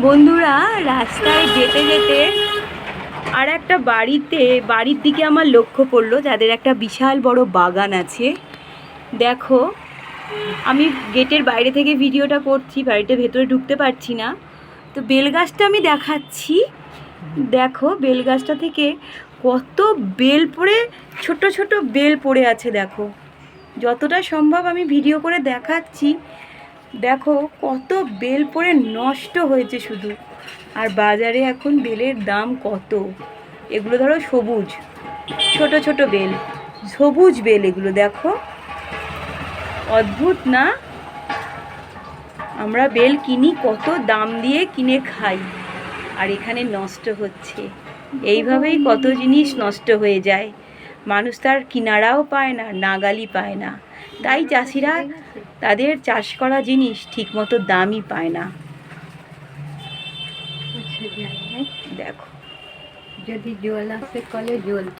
বন্ধুরা, রাস্তায় যেতে যেতে আর একটা বাড়ির দিকে আমার লক্ষ্য পড়লো, যাদের একটা বিশাল বড় বাগান আছে। দেখো, আমি গেটের বাইরে থেকে ভিডিওটা করছি, বাড়িতে ভেতরে ঢুকতে পারছি না। তো বেলগাছটা আমি দেখাচ্ছি। দেখো, বেলগাছটা থেকে কত বেল পড়ে, ছোট ছোট বেল পড়ে আছে। দেখো, যতটা সম্ভব আমি ভিডিও করে দেখাচ্ছি। দেখো কত বেল পড়ে নষ্ট হয়েছে শুধু। আর বাজারে এখন বেলের দাম কত। এগুলো ধরো সবুজ, ছোট ছোট বেল, সবুজ বেল এগুলো। দেখো, অদ্ভুত না? আমরা বেল কিনি, কত দাম দিয়ে কিনে খাই, আর এখানে নষ্ট হচ্ছে। এইভাবেই কত জিনিস নষ্ট হয়ে যায়। মানুষ তার কিনারাও পায় না, নাগালই পায় না। তাই চাষিরা তাদের চাষ করা জিনিস ঠিকমতো দামই পায় না। দেখো, যদি জল আসে কলে জল